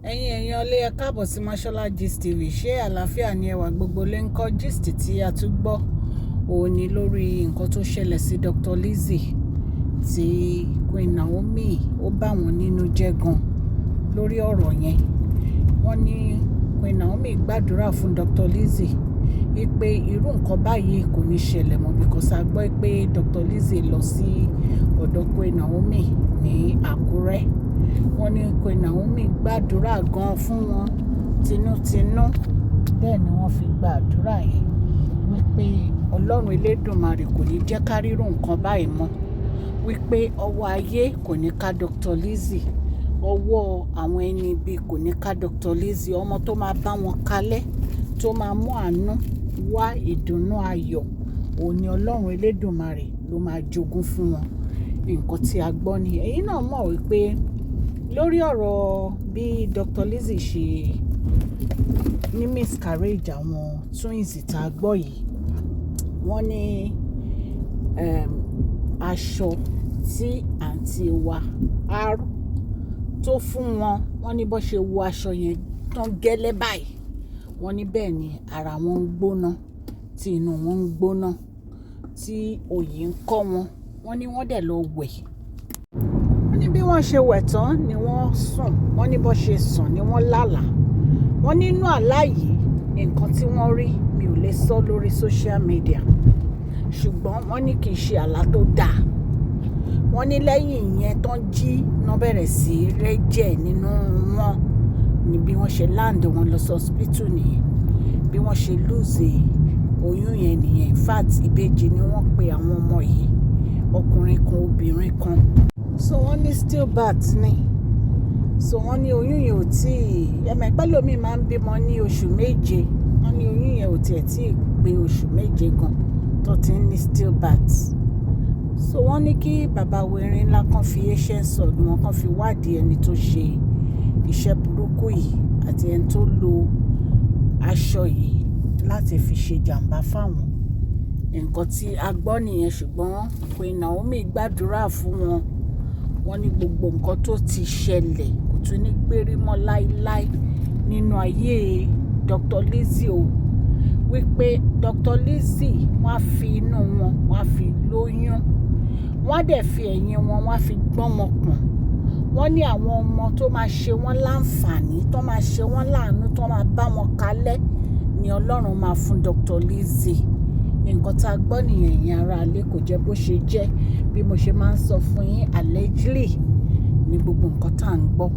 Èèyàn lé ẹ káàbọ̀ sí Mashola Gist TV. Ṣé àlàáfíà ni ẹwà gbogbo lè ń kọ́ gist tí a tún gbọ́ òun ni lórí nǹkan tó ṣẹlẹ̀ sí Dr. Lizzie tí Queen Naomi ó bá wọn nínú jẹ́ gan lórí ọ̀rọ̀ yẹn. Wọ́n ní Queen Naomi gbàdúrà fún Dr. Lizzie wípé irú nǹkan báyìí kò ní ṣẹlẹ̀ mọ́ because a gbọ́ pé Dr. Lizzie lọ sí ọ̀dọ̀ Queen Naomi ní Àkúrẹ́. Wọ́n ní Queen Naomi gbàdúrà gan fún wọn tinútinú, bẹ́ẹ̀ ni wọ́n fi gbàdúrà yẹn wípé Ọlọ́run Elédùmarè kò ní jẹ́ ká rírun nǹkan báyìí mọ́, wípé ọwọ́ ayé kò ní ká Dr. Lizzie, ọwọ́ àwọn ẹni ibi kò ní ká Dr. Lizzie, ọmọ tó máa bá wọn kalẹ̀, tó máa mú àánú wá ìdùnnú ayọ̀, òun ni Ọlọ́run Elédùmarè ló máa jogún fún wọn. Nǹkan tí a gbọ́ ni ẹ̀yin náà mọ̀ wípé lórí ọ̀rọ̀ bí Dr. Lizzie ṣe ní miscarriage àwọn twins tá a gbọ́ yìí, wọ́n ní aṣọ tí àǹtí wa R tó fún wọn, wọ́n ní bó ṣe wọ aṣọ yẹn tán gẹ́lẹ́ báyìí, wọ́n ní bẹ́ẹ̀ ni ara wọn ń gbóná, tí inú wọn ń gbóná, tí òyì ń kọ́ wọn. Wọ́n ní wọ́n dẹ̀ lọ wẹ̀. Wọ́n ní bí wọ́n ṣe wẹ̀ tán ni wọ́n sùn. Wọ́n ní bó ṣe sùn ni wọ́n lálàá. Wọ́n nínú àlá yìí nǹkan tí wọ́n rí mi ò lè sọ lórí social media, ṣùgbọ́n wọ́n ní kì í ṣe àlá tó dáa. Wọ́n ní lẹ́yìn ìyẹn tán jí náà bẹ̀rẹ̀ sí rẹ́jẹ̀ nínú wọn ní bí wọ́n ṣe land wọn lọ sí hospital nìyẹn, bí wọ́n ṣe lose oyún yẹn nìyẹn. In fact ìbejì ni wọ́n pe àwọn ọmọ yìí, ọkùnrin kan obìnrin kan. So wọ́n ní stillbirth ni, so wọ́n ní oyún yẹn ò tí ẹ̀mẹ̀ pẹ́lú omi máa ń bímọ ní oṣù méje, wọ́n ní oyún yẹn ò tiẹ̀ tí ì pé oṣù méje gan tó ti ń ní stillbirth. So wọ́n ní kí bàbá wẹ̀rin ńlá kan fi iṣẹ́ sọ̀dún wọn, kan fi wádìí ẹni tó ṣe iṣẹ́ burúkú yìí àti ẹni tó lo aṣọ yìí láti fi ṣe jàǹbá fáwọn. Nǹkan tí a gbọ́ nìyẹn, ṣùgbọ́n Queen Naomi gbàdúrà fún wọn. Wọ́n ní gbogbo nǹkan tó ti ṣẹlẹ̀ kò tún ní gbérí mọ́ láíláí nínú ayé Dr. Lizzie o, wípé Dr. Lizzie wọ́n á fi inú wọn wọ́n á fi lóyún, wọ́n á dẹ̀ fi ẹ̀yìn wọn wọ́n á fi gbọ́mọ pọ̀n. Wọ́n ní àwọn ọmọ tó máa ṣe wọ́n láǹfààní, tó máa ṣe wọ́n láàánú, tó máa bá wọn kalẹ̀ ni Ọlọ́run máa fún Dr. Lizzie. Nǹkan tá a gbọ́ nìyẹn, ìyẹn ara alẹ́ kò jẹ́ bó ṣe jẹ́. Bí mo ṣe máa ń sọ fún yín, allegedly ni gbogbo nǹkan tá à ń gbọ́.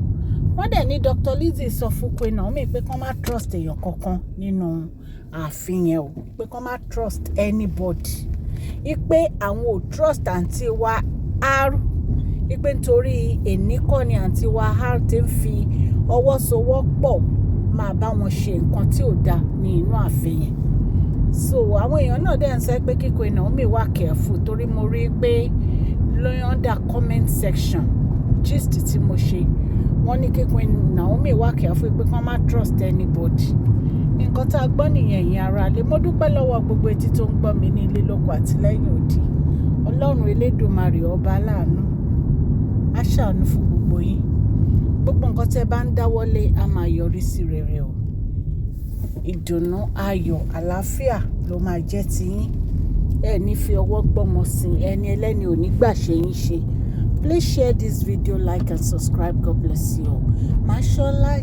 Wọ́n dẹ̀ ní Dr. Lizzie sọ fún Queen Naomi pé kán má trust èèyàn kankan nínú ààfin yẹn o, pé kán má trust anybody. Ipe àwọn ò trust àǹtí wa R, ipe nítorí èní kọ́ ni àǹtí wa R ti ń fi ọwọ́ sowọ́ pọ̀ máa bá wọn ṣe nǹkan tí ò dáa ní inú ààfin yẹn. So àwọn èèyàn náà dẹ̀ ń sọ pé kí Queen Naomi wà careful, torí mo rí pé lóyún under comment section gist tí mo ṣe, wọ́n ní kí Queen Naomi wà careful pé kán má trust anybody. Nǹkan tá a gbọ́ nìyẹn, ìyẹn ara lè. Mo dúpẹ́ lọ́wọ́ gbogbo etí tó ń gbọ́ mi ní ilé lóko àti lẹ́yìn odi. Ọlọ́run Elédùmarè ọba aláàánú á ṣàánú fún gbogbo yín. Gbogbo nǹkan tẹ́ bá ń dáwọ́lé á máa yọrí sí rere o. Ìdùnnú, ayọ̀, àlàáfíà ló máa jẹ́ tiyín. Ẹ ní fi ọwọ́ gbọ́mọ sí ẹni ẹlẹ́ni ò ní gbà ṣe yín ṣe. Please share this video, like and subscribe. God bless you all. Mashola.